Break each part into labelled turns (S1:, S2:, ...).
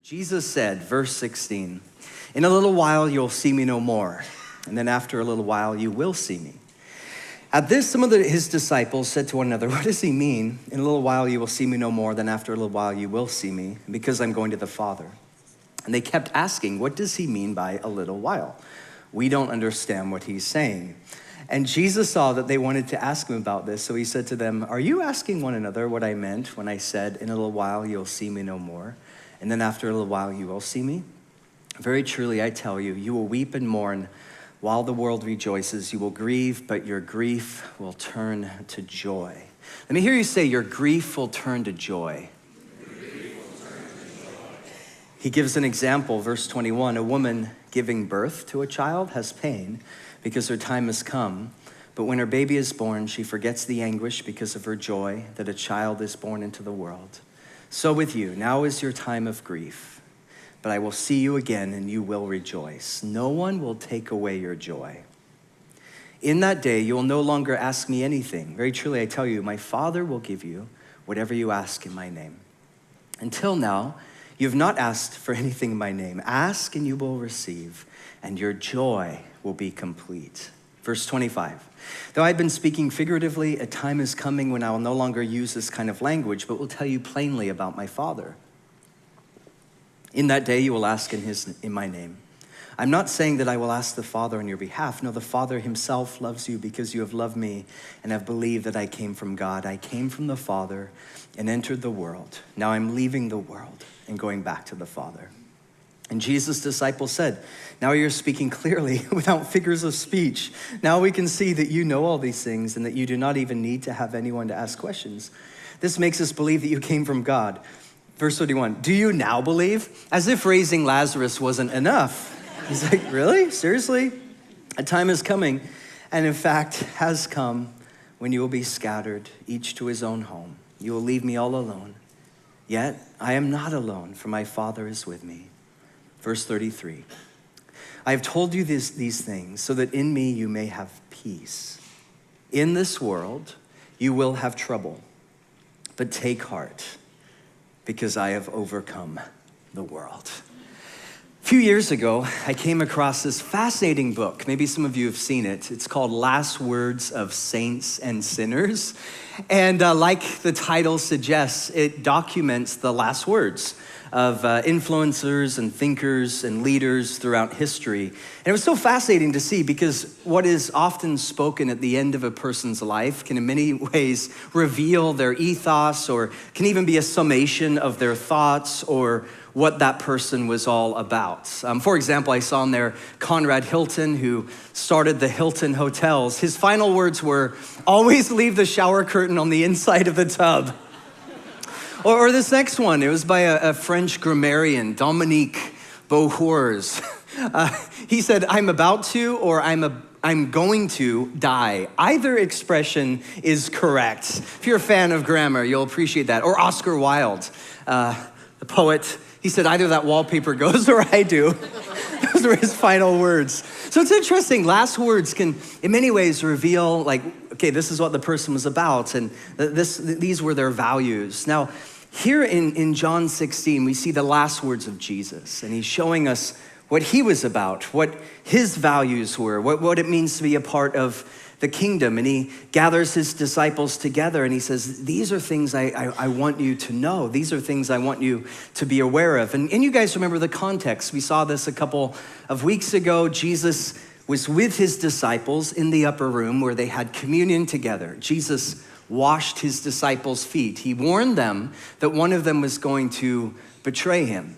S1: Jesus said, verse 16, "In a little while you'll see me no more, and then after a little while you will see me." At this, some of his disciples said to one another, "What does he mean? In a little while you will see me no more, then after a little while you will see me, because I'm going to the Father." And they kept asking, "What does he mean by a little while? We don't understand what he's saying." And Jesus saw that they wanted to ask him about this, so he said to them, "Are you asking one another what I meant when I said, 'In a little while you'll see me no more, and then after a little while you will see me'? Very truly I tell you, you will weep and mourn while the world rejoices. You will grieve, but your grief will turn to joy." Let me hear you say, your grief will turn to joy. He gives an example, verse 21, "A woman giving birth to a child has pain because her time has come. But when her baby is born, she forgets the anguish because of her joy that a child is born into the world. So with you, now is your time of grief, but I will see you again and you will rejoice. No one will take away your joy. In that day, you will no longer ask me anything. Very truly, I tell you, my Father will give you whatever you ask in my name. Until now, you have not asked for anything in my name. Ask and you will receive, and your joy will be complete." Verse 25, "Though I've been speaking figuratively, a time is coming when I will no longer use this kind of language, but will tell you plainly about my Father. In that day you will ask in my name. I'm not saying that I will ask the Father on your behalf. No, the Father himself loves you because you have loved me and have believed that I came from God. I came from the Father and entered the world. Now I'm leaving the world and going back to the Father." And Jesus' disciples said, "Now you're speaking clearly without figures of speech. Now we can see that you know all these things and that you do not even need to have anyone to ask questions. This makes us believe that you came from God." Verse 31, "Do you now believe?" As if raising Lazarus wasn't enough. He's like, "Really? Seriously? A time is coming, and in fact has come, when you will be scattered, each to his own home. You will leave me all alone. Yet I am not alone, for my Father is with me." Verse 33, "I have told you these things so that in me you may have peace. In this world you will have trouble, but take heart, because I have overcome the world." A few years ago, I came across this fascinating book. Maybe some of you have seen it. It's called Last Words of Saints and Sinners. And like the title suggests, it documents the last words of influencers and thinkers and leaders throughout history. And it was so fascinating to see because what is often spoken at the end of a person's life can in many ways reveal their ethos or can even be a summation of their thoughts or what that person was all about. For example, I saw in there Conrad Hilton, who started the Hilton Hotels. His final words were, "Always leave the shower curtain on the inside of the tub." Or this next one, it was by a French grammarian, Dominic Done. He said, "I'm about to or I'm going to die. Either expression is correct." If you're a fan of grammar, you'll appreciate that. Or Oscar Wilde, the poet, he said, "Either that wallpaper goes or I do." Those were his final words. So it's interesting. Last words can, in many ways, reveal, like, okay, this is what the person was about, and these were their values. Now, here in John 16, we see the last words of Jesus, and he's showing us what he was about, what his values were, what it means to be a part of the kingdom. And he gathers his disciples together and he says, "These are things I want you to know. These are things I want you to be aware of." And you guys remember the context. We saw this a couple of weeks ago. Jesus was with his disciples in the upper room where they had communion together. Jesus washed his disciples' feet. He warned them that one of them was going to betray him.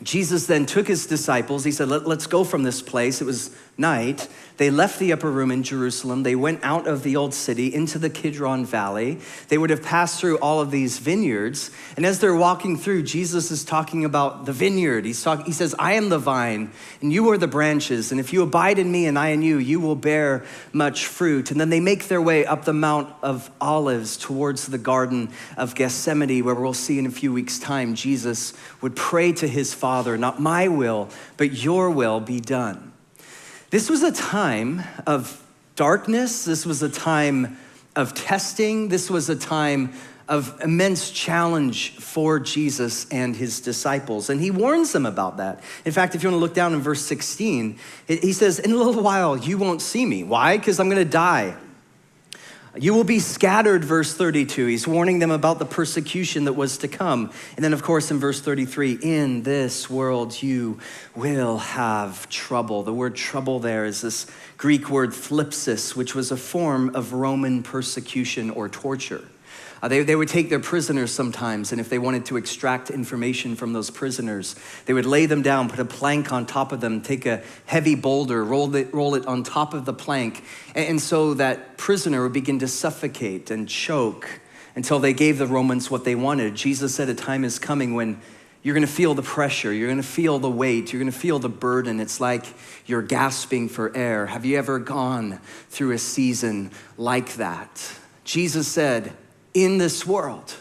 S1: Jesus then took his disciples. He said, let's go from this place. It was night. They left the upper room in Jerusalem. They went out of the old city into the Kidron Valley. They would have passed through all of these vineyards. And as they're walking through, Jesus is talking about the vineyard. He says, "I am the vine and you are the branches. And if you abide in me and I in you, you will bear much fruit." And then they make their way up the Mount of Olives towards the Garden of Gethsemane, where we'll see in a few weeks' time, Jesus would pray to his Father, "Not my will, but your will be done." This was a time of darkness. This was a time of testing. This was a time of immense challenge for Jesus and his disciples. And he warns them about that. In fact, if you want to look down in verse 16, he says, in a little while, you won't see me. Why? Because I'm going to die. You will be scattered, verse 32. He's warning them about the persecution that was to come. And then, of course, in verse 33, in this world you will have trouble. The word trouble there is this Greek word flourishes, which was a form of Roman persecution or torture. They would take their prisoners sometimes, and if they wanted to extract information from those prisoners, they would lay them down, put a plank on top of them, take a heavy boulder, roll it on top of the plank, and so that prisoner would begin to suffocate and choke until they gave the Romans what they wanted. Jesus said a time is coming when you're going to feel the pressure, you're going to feel the weight, you're going to feel the burden. It's like you're gasping for air. Have you ever gone through a season like that? Jesus said, in this world,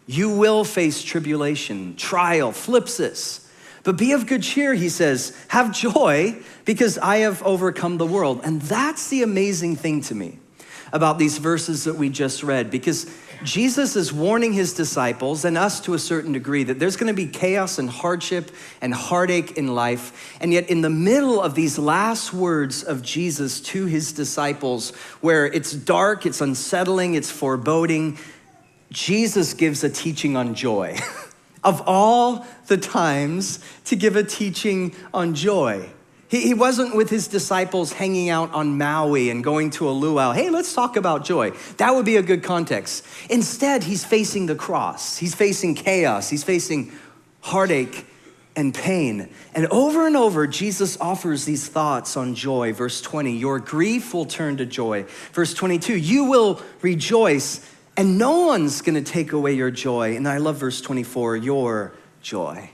S1: you will face tribulation, trial, flourishes. But be of good cheer, he says, have joy because I have overcome the world. And that's the amazing thing to me about these verses that we just read, because Jesus is warning his disciples and us to a certain degree that there's going to be chaos and hardship and heartache in life. And yet in the middle of these last words of Jesus to his disciples, where it's dark, it's unsettling, it's foreboding, Jesus gives a teaching on joy. Of all the times to give a teaching on joy. He wasn't with his disciples hanging out on Maui and going to a luau. Hey, let's talk about joy. That would be a good context. Instead, he's facing the cross. He's facing chaos. He's facing heartache and pain. And over, Jesus offers these thoughts on joy. Verse 20, your grief will turn to joy. Verse 22, you will rejoice and no one's gonna take away your joy. And I love verse 24, your joy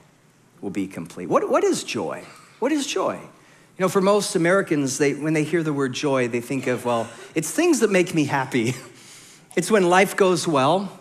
S1: will be complete. What is joy? What is joy? You know, for most Americans, when they hear the word joy, they think of, well, it's things that make me happy. It's when life goes well,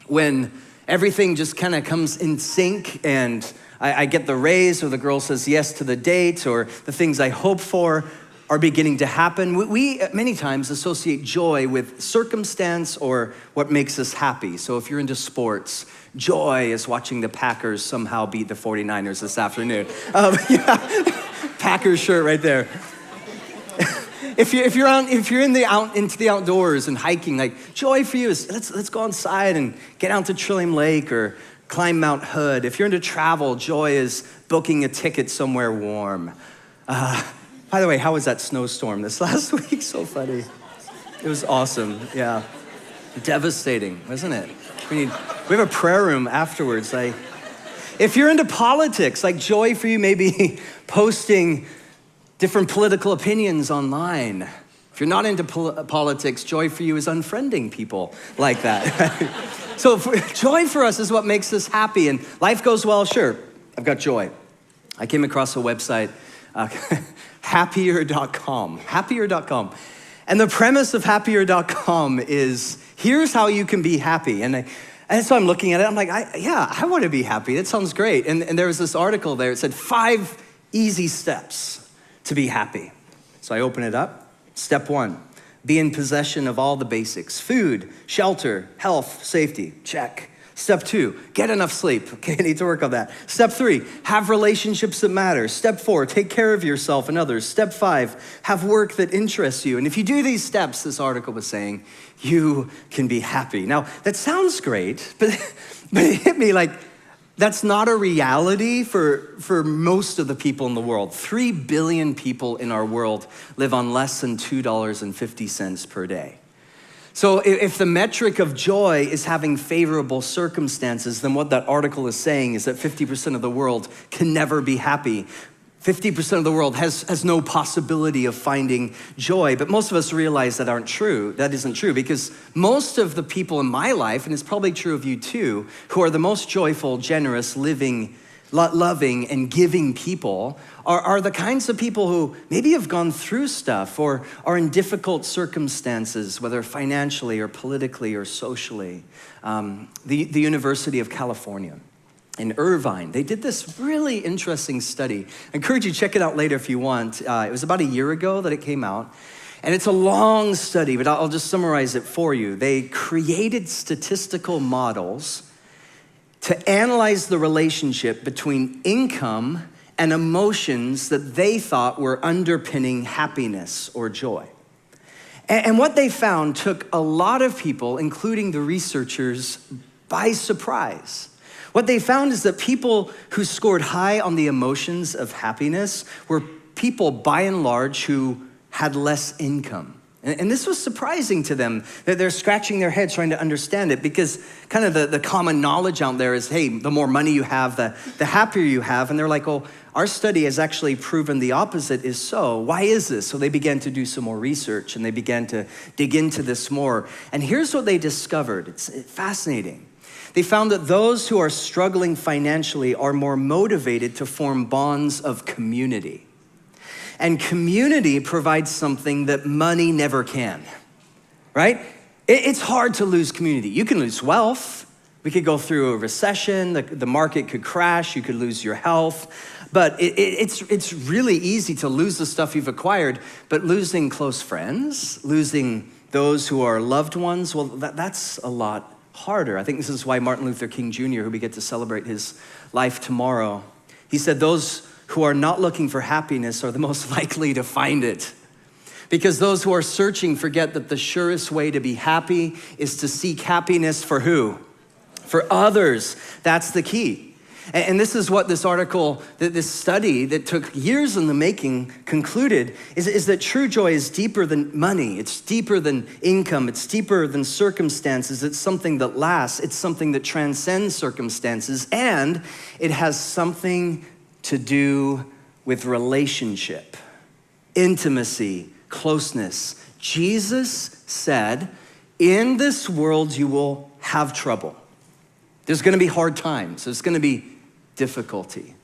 S1: when everything just kind of comes in sync and I get the raise, or the girl says yes to the date, or the things I hope for are beginning to happen. We many times associate joy with circumstance or what makes us happy. So if you're into sports, joy is watching the Packers somehow beat the 49ers this afternoon. Packers shirt right there. If you're into the outdoors and hiking, like joy for you is let's go outside and get out to Trillium Lake or climb Mount Hood. If you're into travel, joy is booking a ticket somewhere warm. By the way, how was that snowstorm this last week? So funny. It was awesome. Yeah, devastating, wasn't it? We have a prayer room afterwards. If you're into politics, like joy for you may be posting different political opinions online. If you're not into politics, joy for you is unfriending people like that. So joy for us is what makes us happy, and life goes well, sure, I've got joy. I came across a website, happier.com. And the premise of happier.com is, here's how you can be happy. And so I'm looking at it, I'm like, I want to be happy. That sounds great. And there was this article there. It said 5 easy steps to be happy. So I open it up. Step 1, be in possession of all the basics. Food, shelter, health, safety, check. Step 2, get enough sleep. Okay, I need to work on that. Step 3, have relationships that matter. Step 4, take care of yourself and others. Step 5, have work that interests you. And if you do these steps, this article was saying, you can be happy. Now, that sounds great, but it hit me like, that's not a reality for most of the people in the world. 3 billion people in our world live on less than $2.50 per day. So if the metric of joy is having favorable circumstances, then what that article is saying is that 50% of the world can never be happy. 50% of the world has no possibility of finding joy. But most of us realize that isn't true, because most of the people in my life, and it's probably true of you too, who are the most joyful, generous, living, loving, and giving people are the kinds of people who maybe have gone through stuff or are in difficult circumstances, whether financially or politically or socially. The University of California in Irvine, they did this really interesting study. I encourage you to check it out later if you want. It was about a year ago that it came out. And it's a long study, but I'll just summarize it for you. They created statistical models to analyze the relationship between income and emotions that they thought were underpinning happiness or joy. And what they found took a lot of people, including the researchers, by surprise. What they found is that people who scored high on the emotions of happiness were people, by and large, who had less income. And this was surprising to them, that they're scratching their heads trying to understand it, because kind of the common knowledge out there is, hey, the more money you have, the happier you have. And they're like, oh, our study has actually proven the opposite is so. Why is this? So they began to do some more research, and they began to dig into this more. And here's what they discovered. It's fascinating. They found that those who are struggling financially are more motivated to form bonds of community. And community provides something that money never can, right? It's hard to lose community. You can lose wealth. We could go through a recession. The market could crash. You could lose your health. But it's really easy to lose the stuff you've acquired. But losing close friends, losing those who are loved ones, well, that's a lot harder. I think this is why Martin Luther King Jr., who we get to celebrate his life tomorrow, he said those who are not looking for happiness are the most likely to find it. Because those who are searching forget that the surest way to be happy is to seek happiness for who? For others. That's the key. And this is what this article, this study that took years in the making concluded, is that true joy is deeper than money. It's deeper than income. It's deeper than circumstances. It's something that lasts. It's something that transcends circumstances. And it has something to do with relationship, intimacy, closeness. Jesus said, in this world you will have trouble. There's gonna be hard times. There's gonna be difficulty.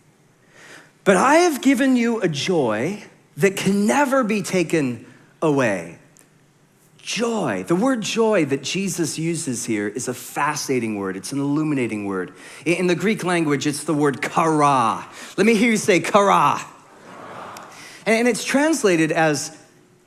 S1: But I have given you a joy that can never be taken away. Joy, the word joy that Jesus uses here is a fascinating word. It's an illuminating word. In the Greek language, it's the word kara. Let me hear you say kara. And it's translated as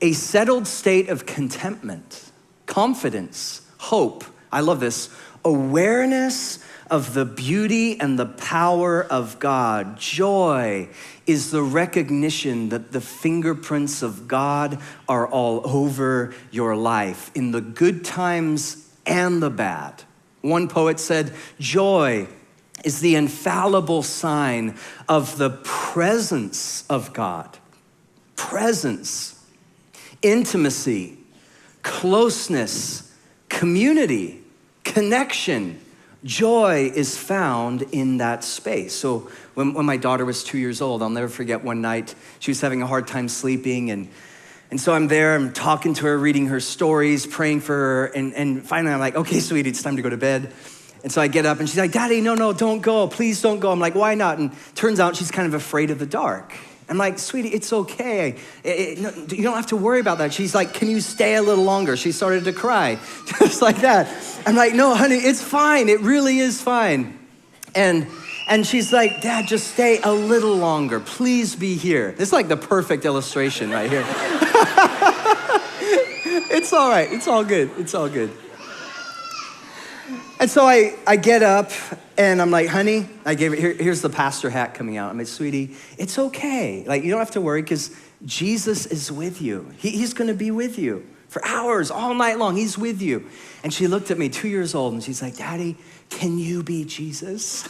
S1: a settled state of contentment, confidence, hope. I love this. Awareness of the beauty and the power of God. Joy is the recognition that the fingerprints of God are all over your life, in the good times and the bad. One poet said, joy is the infallible sign of the presence of God. Presence, intimacy, closeness, community, connection. Joy is found in that space. So when my daughter was 2 years old, I'll never forget one night, she was having a hard time sleeping, and so I'm there, I'm talking to her, reading her stories, praying for her, and finally I'm like, okay, sweetie, it's time to go to bed. And so I get up and she's like, Daddy, no, don't go, please don't go. I'm like, why not? And turns out she's kind of afraid of the dark. I'm like, sweetie, it's okay. You don't have to worry about that. She's like, can you stay a little longer? She started to cry, just like that. I'm like, no, honey, it's fine. It really is fine. And she's like, Dad, just stay a little longer. Please be here. This is like the perfect illustration right here. It's all right. It's all good. It's all good. And so I get up and I'm like, honey, here's the pastor hat coming out. I'm like, sweetie, it's okay. Like, you don't have to worry because Jesus is with you. He's gonna be with you for hours, all night long. He's with you. And she looked at me, 2 years old, and she's like, Daddy, can you be Jesus?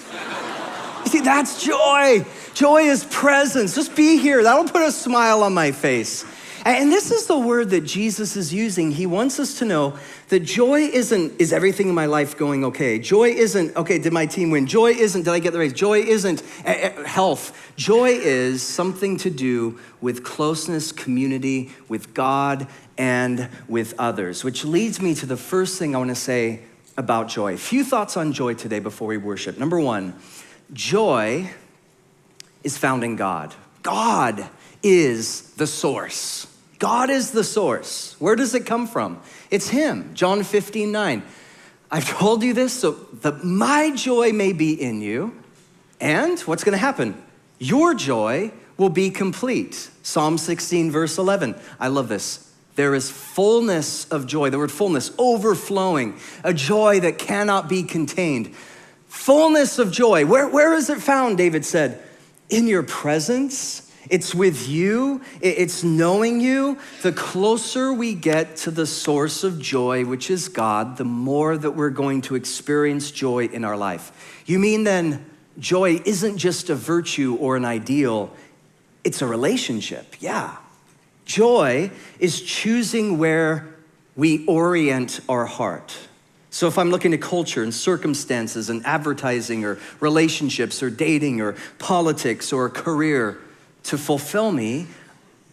S1: You see, that's joy. Joy is presence. Just be here. That'll put a smile on my face. And this is the word that Jesus is using. He wants us to know that joy isn't, is everything in my life going okay? Joy isn't, okay, did my team win? Joy isn't, did I get the raise? Joy isn't health. Joy is something to do with closeness, community, with God, and with others, which leads me to the first thing I want to say about joy. A few thoughts on joy today before we worship. Number one, joy is found in God. God is the source. God is the source. Where does it come from? It's him. John 15:9. I've told you this so that my joy may be in you. And what's going to happen? Your joy will be complete. Psalm 16, verse 11. I love this. there is fullness of joy. The word fullness, overflowing, a joy that cannot be contained. Fullness of joy. Where is it found, David said? In your presence. It's with you. It's knowing you. The closer we get to the source of joy, which is God, the more that we're going to experience joy in our life. You mean then joy isn't just a virtue or an ideal, it's a relationship. Yeah. Joy is choosing where we orient our heart. So if I'm looking at culture and circumstances and advertising or relationships or dating or politics or a career to fulfill me,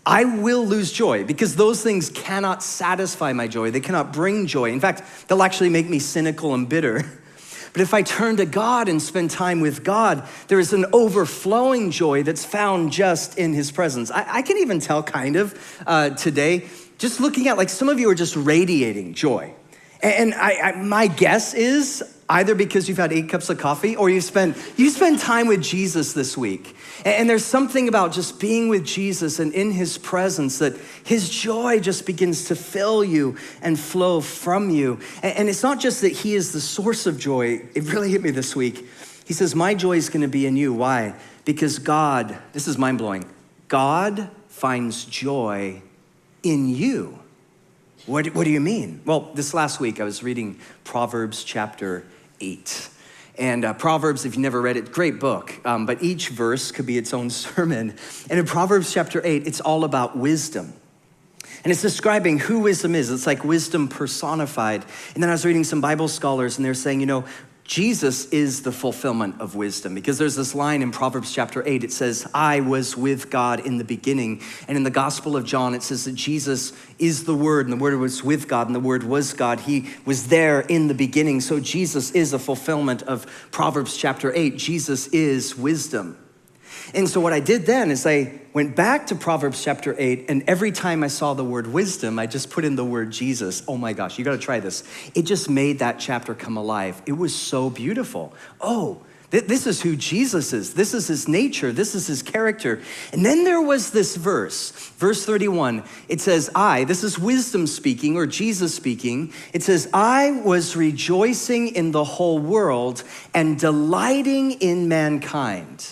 S1: I will lose joy because those things cannot satisfy my joy. They cannot bring joy. In fact, they'll actually make me cynical and bitter. But if I turn to God and spend time with God, there is an overflowing joy that's found just in his presence. I can even tell kind of today, just looking at, like, some of you are just radiating joy. And my guess is either because you've had 8 cups of coffee or you spend time with Jesus this week. And there's something about just being with Jesus and in his presence that his joy just begins to fill you and flow from you. And it's not just that he is the source of joy. It really hit me this week. He says, my joy is going to be in you. Why? Because God, this is mind-blowing, God finds joy in you. What do you mean? Well, this last week I was reading Proverbs chapter 8. And Proverbs, if you've never read it, great book, but each verse could be its own sermon. And in Proverbs chapter 8, it's all about wisdom. And it's describing who wisdom is. It's like wisdom personified. And then I was reading some Bible scholars, and they're saying, Jesus is the fulfillment of wisdom, because there's this line in Proverbs chapter 8, it says, I was with God in the beginning. And in the Gospel of John, it says that Jesus is the Word, and the Word was with God, and the Word was God. He was there in the beginning. So Jesus is a fulfillment of Proverbs chapter 8. Jesus is wisdom. And so what I did then is I went back to Proverbs chapter 8, and every time I saw the word wisdom, I just put in the word Jesus. Oh my gosh, you gotta try this. It just made that chapter come alive. It was so beautiful. Oh, this is who Jesus is. This is his nature. This is his character. And then there was this verse 31. It says, this is wisdom speaking, or Jesus speaking. It says, I was rejoicing in the whole world and delighting in mankind.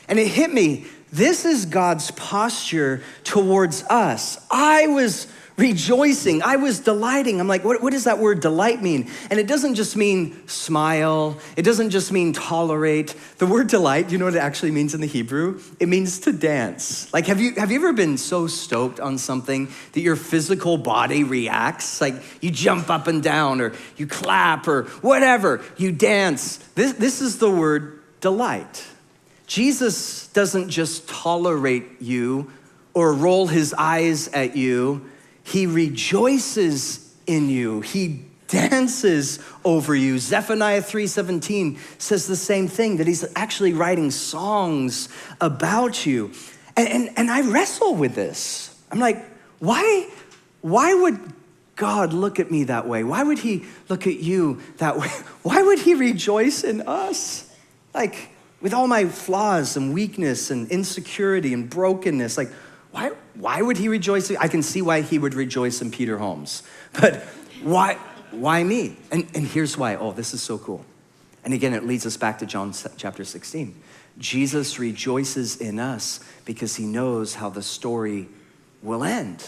S1: And it hit me, this is God's posture towards us. I was rejoicing, I was delighting. I'm like, what does that word delight mean? And it doesn't just mean smile. It doesn't just mean tolerate. The word delight, do you know what it actually means in the Hebrew? It means to dance. Like, have you ever been so stoked on something that your physical body reacts? Like, you jump up and down, or you clap, or whatever, you dance. This is the word delight. Jesus doesn't just tolerate you or roll his eyes at you. He rejoices in you. He dances over you. Zephaniah 3:17 says the same thing, that he's actually writing songs about you. And I wrestle with this. I'm like, why would God look at me that way? Why would he look at you that way? Why would he rejoice in us? Like, with all my flaws and weakness and insecurity and brokenness, like, why would he rejoice? I can see why he would rejoice in Peter Holmes, but why me? And here's why. Oh, this is so cool. And again, it leads us back to John chapter 16. Jesus rejoices in us because he knows how the story will end.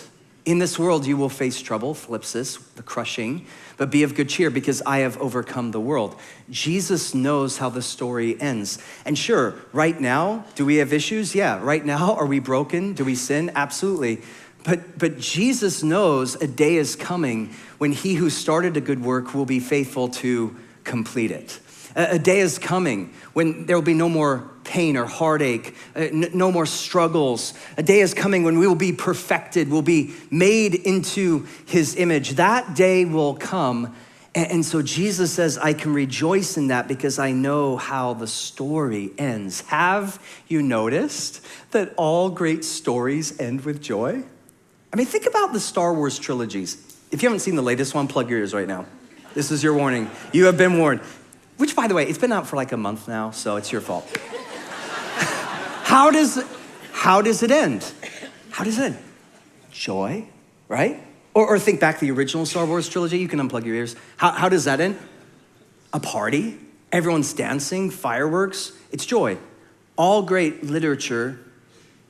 S1: In this world, you will face trouble, phlipsis, the crushing, but be of good cheer because I have overcome the world. Jesus knows how the story ends. And sure, right now, do we have issues? Yeah, right now, are we broken? Do we sin? Absolutely. But Jesus knows a day is coming when he who started a good work will be faithful to complete it. A day is coming when there will be no more pain or heartache, no more struggles. A day is coming when we will be perfected, we'll be made into his image. That day will come. And so Jesus says, I can rejoice in that because I know how the story ends. Have you noticed that all great stories end with joy? I mean, think about the Star Wars trilogies. If you haven't seen the latest one, plug your ears right now. This is your warning. You have been warned. Which, by the way, it's been out for like a month now, so it's your fault. How does it end? How does it end? Joy. right? Or think back to the original Star Wars trilogy. You can unplug your ears. How does that end? A party. Everyone's dancing, fireworks. It's joy. All great literature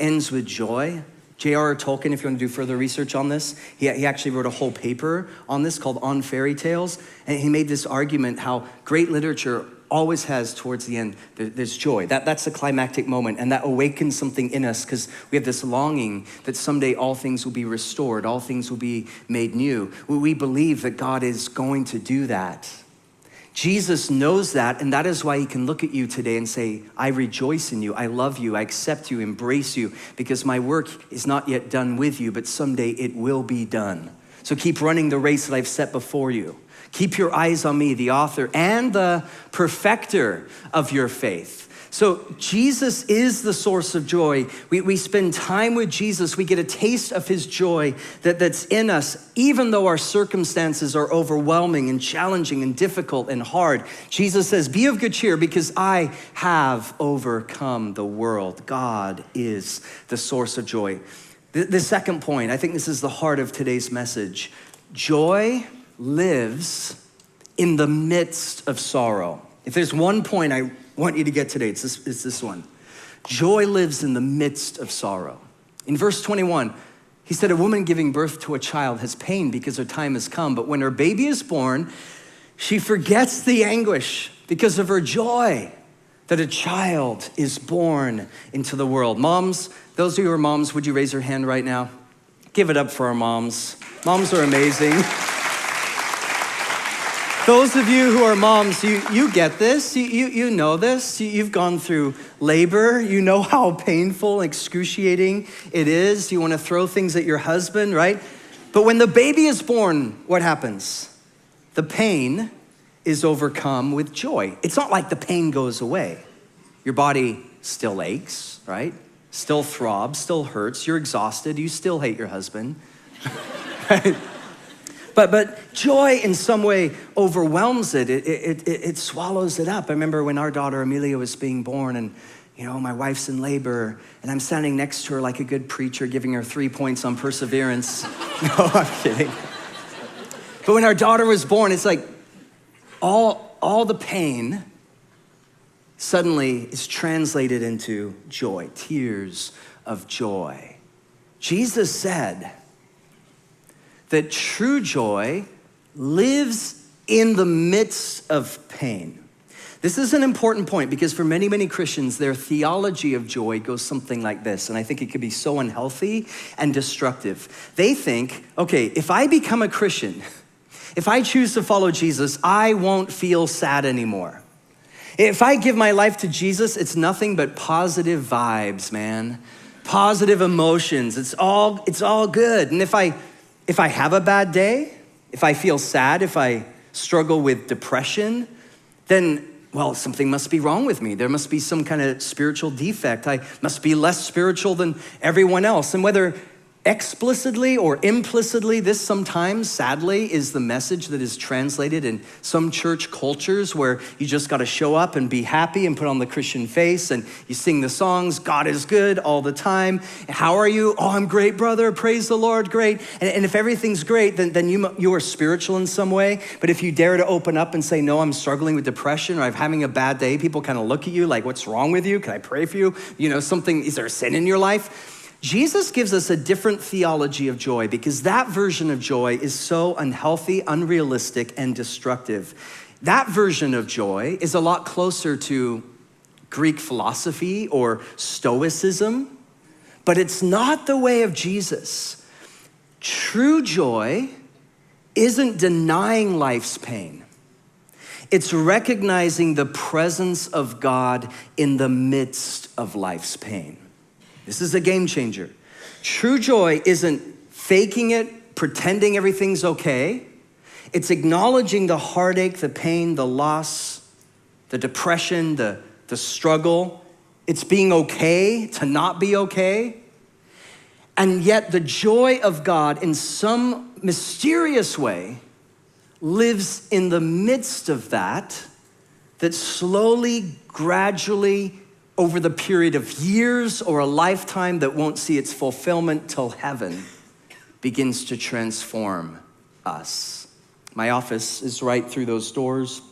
S1: ends with joy. J.R.R. Tolkien, if you want to do further research on this, he actually wrote a whole paper on this called On Fairy Tales. And he made this argument how great literature always has towards the end, there's joy. That's the climactic moment, and that awakens something in us because we have this longing that someday all things will be restored, all things will be made new. We believe that God is going to do that. Jesus knows that, and that is why he can look at you today and say, I rejoice in you, I love you, I accept you, embrace you, because my work is not yet done with you, but someday it will be done. So keep running the race that I've set before you. Keep your eyes on me, the author and the perfecter of your faith. So Jesus is the source of joy. We spend time with Jesus. We get a taste of his joy that's in us, even though our circumstances are overwhelming and challenging and difficult and hard. Jesus says, be of good cheer because I have overcome the world. God is the source of joy. The second point, I think this is the heart of today's message. Joy lives in the midst of sorrow. If there's one point I want you to get today, it's this one. Joy lives in the midst of sorrow. In verse 21, he said, a woman giving birth to a child has pain because her time has come, but when her baby is born, she forgets the anguish because of her joy that a child is born into the world. Moms, those of you who are moms, would you raise your hand right now? Give it up for our moms. Moms are amazing. Those of you who are moms, you get this, you know this, you've gone through labor, you know how painful, excruciating it is. You want to throw things at your husband, right? But when the baby is born, what happens? The pain is overcome with joy. It's not like the pain goes away. Your body still aches, right? Still throbs, still hurts, you're exhausted, you still hate your husband, right? But joy in some way overwhelms it. It swallows it up. I remember when our daughter Amelia was being born and, you know, my wife's in labor and I'm standing next to her like a good preacher giving her 3 points on perseverance. No, I'm kidding. But when our daughter was born, it's like all the pain suddenly is translated into joy, tears of joy. Jesus said that true joy lives in the midst of pain. This is an important point because for many, many Christians, their theology of joy goes something like this, and I think it could be so unhealthy and destructive. They think, okay, if I become a Christian, if I choose to follow Jesus, I won't feel sad anymore. If I give my life to Jesus, it's nothing but positive vibes, man. Positive emotions, it's all good. And if I have a bad day, if I feel sad, if I struggle with depression, then, well, something must be wrong with me. There must be some kind of spiritual defect. I must be less spiritual than everyone else. And whether explicitly or implicitly, this sometimes, sadly, is the message that is translated in some church cultures where you just got to show up and be happy and put on the Christian face and you sing the songs, God is good all the time. How are you? Oh, I'm great, brother. Praise the Lord, great. And if everything's great, then you are spiritual in some way. But if you dare to open up and say, no, I'm struggling with depression or I'm having a bad day, people kind of look at you like, what's wrong with you? Can I pray for you? You know, is there a sin in your life? Jesus gives us a different theology of joy because that version of joy is so unhealthy, unrealistic, and destructive. That version of joy is a lot closer to Greek philosophy or Stoicism, but it's not the way of Jesus. True joy isn't denying life's pain. It's recognizing the presence of God in the midst of life's pain. This is a game changer. True joy isn't faking it, pretending everything's okay. It's acknowledging the heartache, the pain, the loss, the depression, the struggle. It's being okay to not be okay. And yet the joy of God in some mysterious way lives in the midst of that slowly, gradually, over the period of years or a lifetime that won't see its fulfillment till heaven, begins to transform us. My office is right through those doors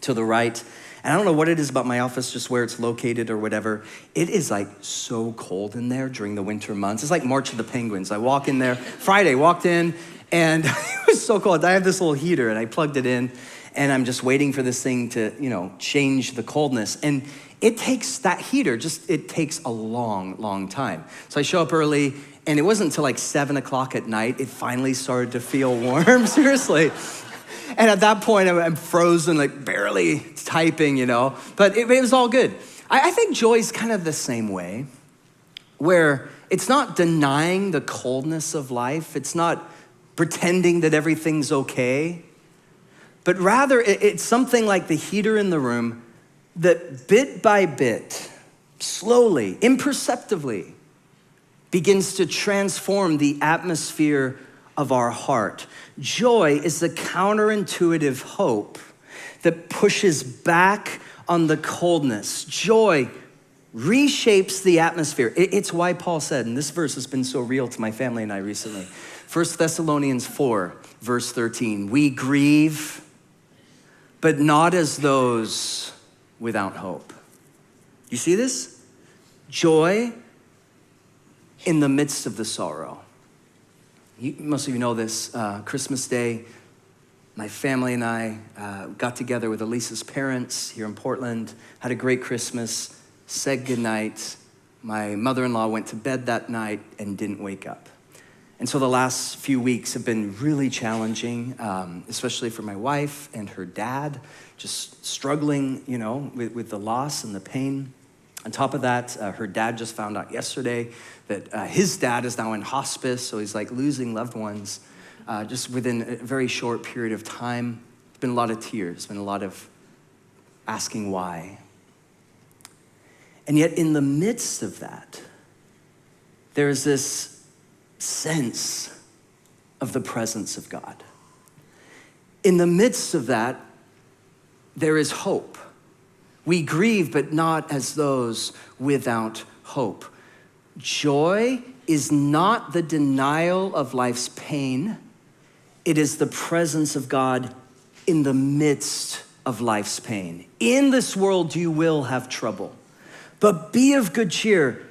S1: to the right. And I don't know what it is about my office, just where it's located or whatever. It is like so cold in there during the winter months. It's like March of the Penguins. I walk in there, Friday, walked in, and it was so cold. I have this little heater, and I plugged it in, and I'm just waiting for this thing to, change the coldness. And it takes that heater, it takes a long, long time. So I show up early, and it wasn't until like 7 o'clock at night, it finally started to feel warm, seriously. And at that point, I'm frozen, like barely typing, but it was all good. I think joy's kind of the same way, where it's not denying the coldness of life. It's not pretending that everything's okay, but rather it's something like the heater in the room that bit by bit, slowly, imperceptibly, begins to transform the atmosphere of our heart. Joy is the counterintuitive hope that pushes back on the coldness. Joy reshapes the atmosphere. It's why Paul said, and this verse has been so real to my family and I recently, 1 Thessalonians 4, verse 13, we grieve, but not as those without hope. You see this? Joy in the midst of the sorrow. Most of you know this, Christmas Day, my family and I got together with Elisa's parents here in Portland, had a great Christmas, said goodnight. My mother-in-law went to bed that night and didn't wake up. And so the last few weeks have been really challenging, especially for my wife and her dad, just struggling, with the loss and the pain. On top of that, her dad just found out yesterday that his dad is now in hospice, so he's like losing loved ones just within a very short period of time. There's been a lot of tears, been a lot of asking why. And yet in the midst of that, there's this sense of the presence of God. In the midst of that, there is hope. We grieve, but not as those without hope. Joy is not the denial of life's pain. It is the presence of God in the midst of life's pain. In this world, you will have trouble, but be of good cheer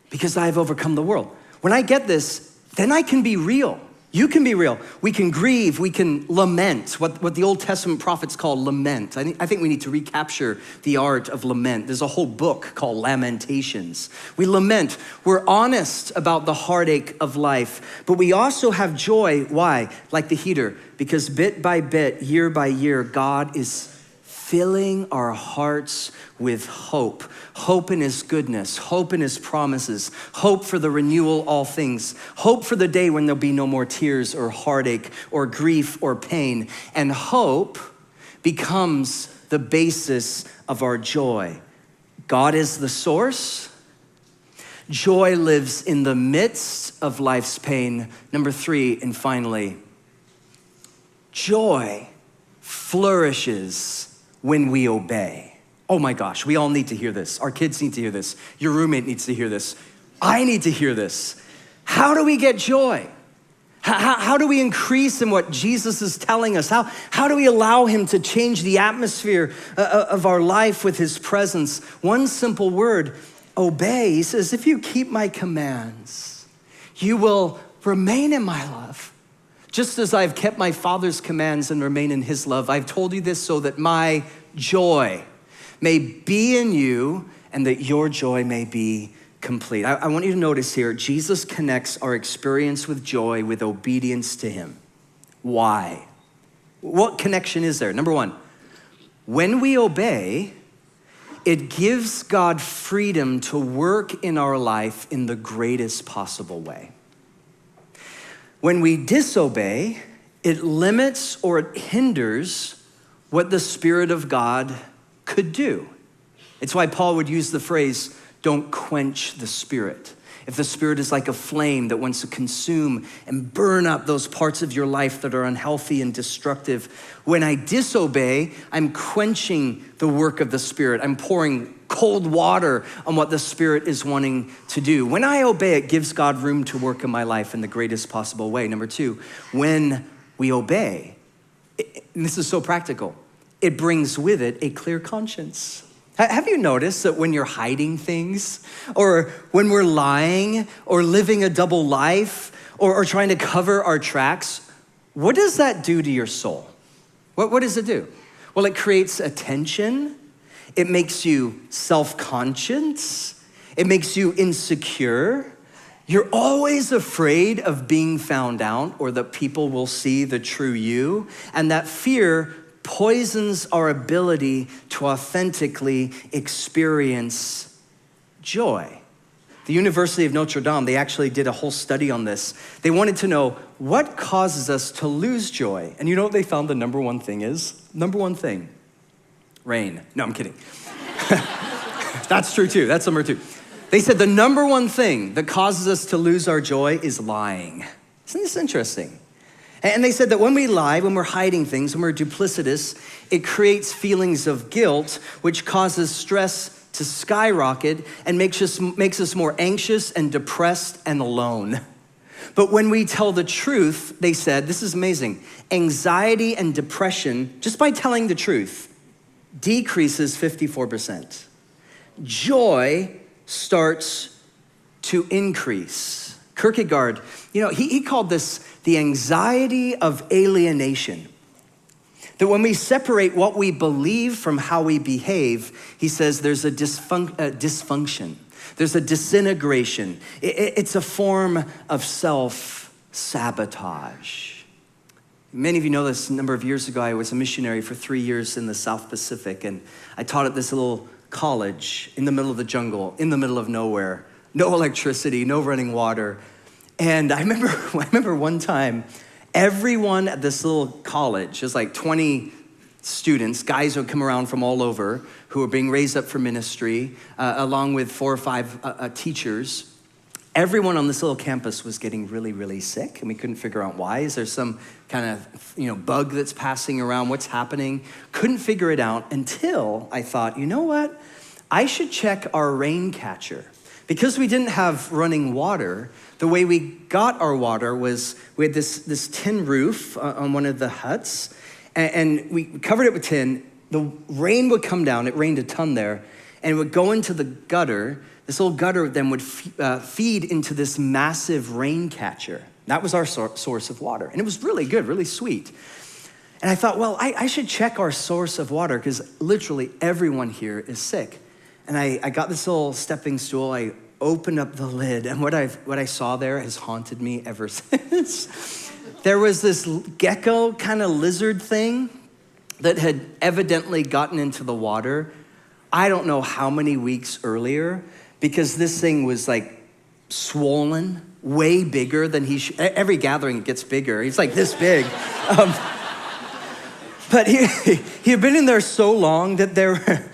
S1: because I have overcome the world. When I get this, then I can be real. You can be real. We can grieve, we can lament, what the Old Testament prophets call lament. I think we need to recapture the art of lament. There's a whole book called Lamentations. We lament, we're honest about the heartache of life, but we also have joy. Why? Like the heater, because bit by bit, year by year, God is filling our hearts with hope. Hope in his goodness, hope in his promises, hope for the renewal of all things, hope for the day when there'll be no more tears or heartache or grief or pain. And hope becomes the basis of our joy. God is the source. Joy lives in the midst of life's pain. Number 3, and finally, joy flourishes when we obey. Oh my gosh, we all need to hear this. Our kids need to hear this. Your roommate needs to hear this. I need to hear this. How do we get joy? How do we increase in what Jesus is telling us? How do we allow him to change the atmosphere of our life with his presence? One simple word, obey. He says, if you keep my commands, you will remain in my love. Just as I've kept my Father's commands and remain in his love, I've told you this so that my joy may be in you and that your joy may be complete. I want you to notice here, Jesus connects our experience with joy with obedience to him. Why? What connection is there? Number 1, when we obey, it gives God freedom to work in our life in the greatest possible way. When we disobey, it limits or it hinders what the Spirit of God could do. It's why Paul would use the phrase, don't quench the Spirit. If the Spirit is like a flame that wants to consume and burn up those parts of your life that are unhealthy and destructive, when I disobey, I'm quenching the work of the Spirit. I'm pouring cold water on what the Spirit is wanting to do. When I obey, it gives God room to work in my life in the greatest possible way. Number two, when we obey, and this is so practical, it brings with it a clear conscience. Have you noticed that when you're hiding things, or when we're lying, or living a double life, or trying to cover our tracks, what does that do to your soul? What does it do? Well, it creates a tension. It makes you self-conscious. It makes you insecure. You're always afraid of being found out or that people will see the true you. And that fear poisons our ability to authentically experience joy. The University of Notre Dame, they actually did a whole study on this. They wanted to know what causes us to lose joy. And you know what they found the number one thing is? Number one thing, rain. No, I'm kidding. That's true too, that's number two. They said the number one thing that causes us to lose our joy is lying. Isn't this interesting? And they said that when we lie, when we're hiding things, when we're duplicitous, it creates feelings of guilt, which causes stress to skyrocket and makes us more anxious and depressed and alone. But when we tell the truth, they said, this is amazing, anxiety and depression, just by telling the truth, decreases 54%. Joy starts to increase. Kierkegaard, he called this the anxiety of alienation. That when we separate what we believe from how we behave, he says there's a dysfunction. There's a disintegration. It's a form of self-sabotage. Many of you know this. A number of years ago, I was a missionary for 3 years in the South Pacific, and I taught at this little college in the middle of the jungle, in the middle of nowhere, no electricity, no running water. And I remember one time, everyone at this little college, there's like 20 students, guys who come around from all over, who are being raised up for ministry, along with 4 or 5 teachers. Everyone on this little campus was getting really, really sick, and we couldn't figure out why. Is there some kind of bug that's passing around? What's happening? Couldn't figure it out until I thought, you know what? I should check our rain catcher. Because we didn't have running water, the way we got our water was we had this tin roof on one of the huts, and we covered it with tin. The rain would come down. It rained a ton there, and it would go into the gutter. This old gutter then would feed into this massive rain catcher. That was our source of water, and it was really good, really sweet. And I thought, well, I should check our source of water because literally everyone here is sick. And I got this little stepping stool. I opened up the lid, and what I saw there has haunted me ever since. There was this gecko kind of lizard thing that had evidently gotten into the water. I don't know how many weeks earlier, because this thing was like swollen, way bigger than every gathering it gets bigger. He's like this big. But he had been in there so long that there were,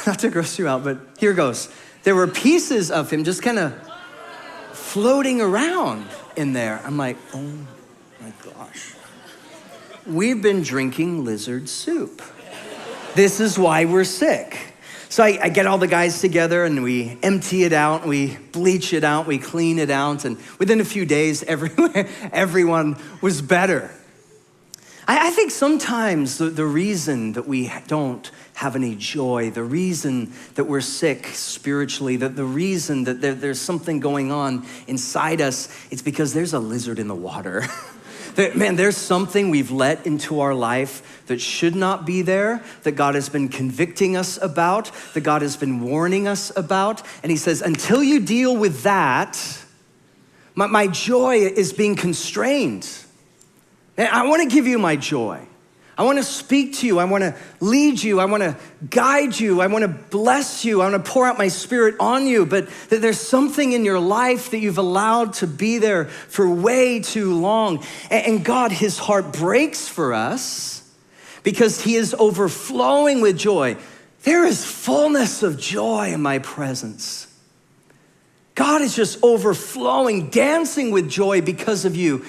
S1: not to gross you out, but here goes. There were pieces of him just kind of floating around in there. I'm like, oh my gosh. We've been drinking lizard soup. This is why we're sick. So I get all the guys together and we empty it out, we bleach it out, we clean it out, and within a few days, everyone was better. I think sometimes the reason that we don't have any joy, the reason that we're sick spiritually, the reason that there's something going on inside us, it's because there's a lizard in the water. There's something we've let into our life that should not be there, that God has been convicting us about, that God has been warning us about. And he says, until you deal with that, my joy is being constrained. And I want to give you my joy. I want to speak to you. I want to lead you. I want to guide you. I want to bless you. I want to pour out my Spirit on you. But there's something in your life that you've allowed to be there for way too long. And God, his heart breaks for us because he is overflowing with joy. There is fullness of joy in my presence. God is just overflowing, dancing with joy because of you.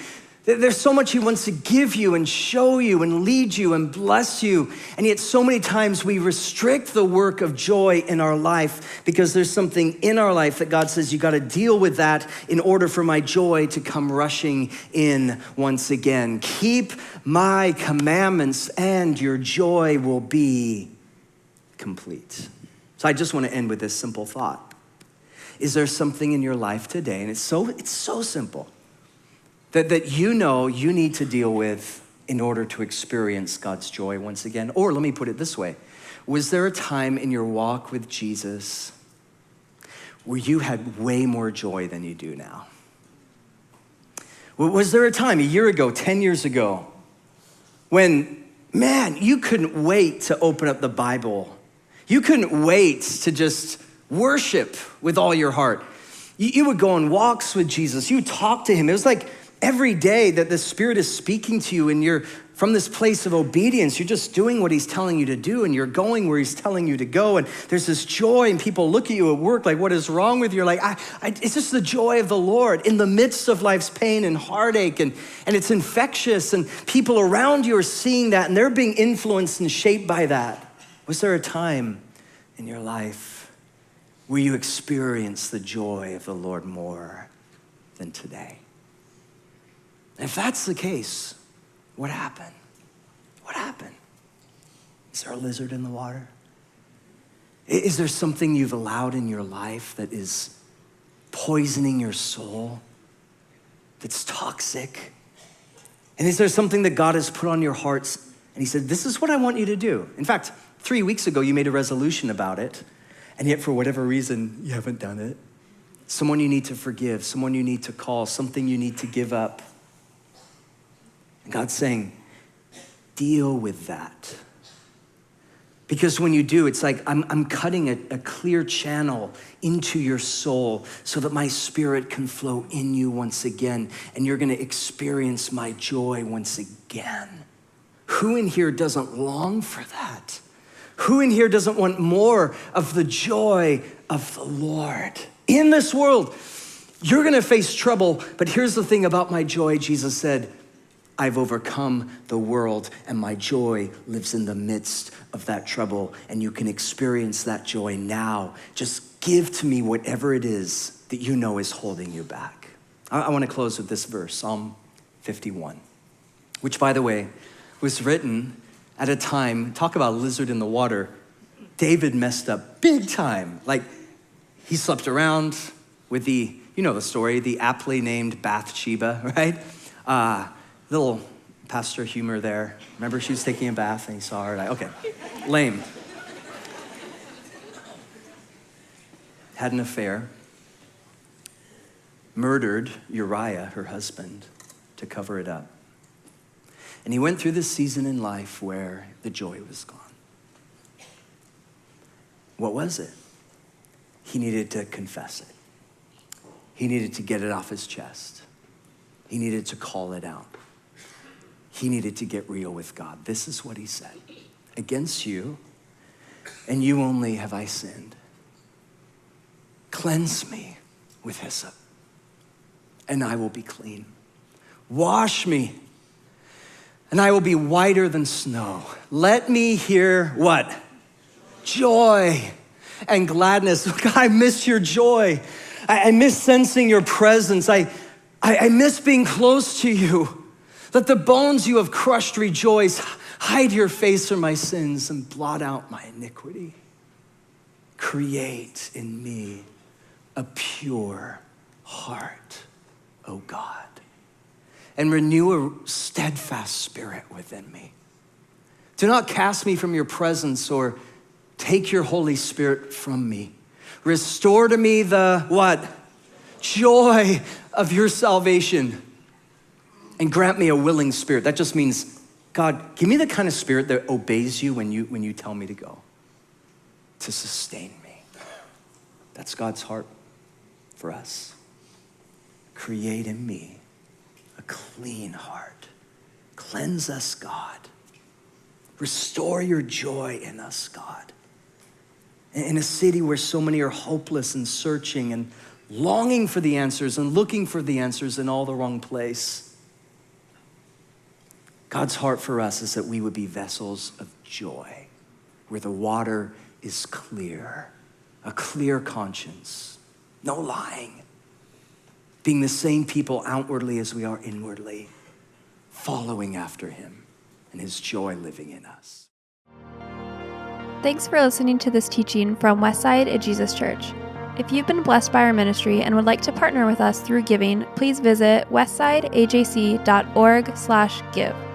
S1: There's so much he wants to give you and show you and lead you and bless you. And yet so many times we restrict the work of joy in our life because there's something in our life that God says, you got to deal with that in order for my joy to come rushing in once again. Keep my commandments and your joy will be complete. So I just want to end with this simple thought. Is there something in your life today, and it's so simple, that you know you need to deal with in order to experience God's joy once again? Or let me put it this way. Was there a time in your walk with Jesus where you had way more joy than you do now? Was there a time, a year ago, 10 years ago, when, man, you couldn't wait to open up the Bible? You couldn't wait to just worship with all your heart. You would go on walks with Jesus. You would talk to him. It was like every day that the Spirit is speaking to you and you're from this place of obedience, you're just doing what he's telling you to do and you're going where he's telling you to go. And there's this joy and people look at you at work like, what is wrong with you? You're like, it's just the joy of the Lord in the midst of life's pain and heartache and it's infectious and people around you are seeing that and they're being influenced and shaped by that. Was there a time in your life where you experienced the joy of the Lord more than today? If that's the case, what happened? What happened? Is there a lizard in the water? Is there something you've allowed in your life that is poisoning your soul, that's toxic? And is there something that God has put on your hearts and he said, this is what I want you to do? In fact, 3 weeks ago, you made a resolution about it, and yet for whatever reason, you haven't done it. Someone you need to forgive, someone you need to call, something you need to give up. God's saying, deal with that. Because when you do, it's like I'm cutting a clear channel into your soul so that my Spirit can flow in you once again, and you're gonna experience my joy once again. Who in here doesn't long for that? Who in here doesn't want more of the joy of the Lord? In this world, you're gonna face trouble, but here's the thing about my joy, Jesus said, I've overcome the world and my joy lives in the midst of that trouble, and you can experience that joy now. Just give to me whatever it is that you know is holding you back. I wanna close with this verse, Psalm 51, which by the way, was written at a time, talk about a lizard in the water, David messed up big time. Like he slept around with the, you know the story, the aptly named Bathsheba, right? Little pastor humor there. Remember she was taking a bath and he saw her, like, okay, lame. Had an affair, murdered Uriah, her husband, to cover it up. And he went through this season in life where the joy was gone. What was it? He needed to confess it. He needed to get it off his chest. He needed to call it out. He needed to get real with God. This is what he said. Against you, and you only have I sinned. Cleanse me with hyssop, and I will be clean. Wash me, and I will be whiter than snow. Let me hear what? Joy and gladness. God, I miss your joy. I miss sensing your presence. I miss being close to you. Let the bones you have crushed rejoice. Hide your face from my sins and blot out my iniquity. Create in me a pure heart, O God, and renew a steadfast spirit within me. Do not cast me from your presence or take your Holy Spirit from me. Restore to me the what? Joy of your salvation. And grant me a willing spirit. That just means, God, give me the kind of spirit that obeys you when you tell me to go, to sustain me. That's God's heart for us. Create in me a clean heart. Cleanse us, God. Restore your joy in us, God. In a city where so many are hopeless and searching and longing for the answers and looking for the answers in all the wrong place, God's heart for us is that we would be vessels of joy, where the water is clear, a clear conscience, no lying, being the same people outwardly as we are inwardly, following after him and his joy living in us.
S2: Thanks for listening to this teaching from Westside at Jesus Church. If you've been blessed by our ministry and would like to partner with us through giving, please visit westsideajc.org/give.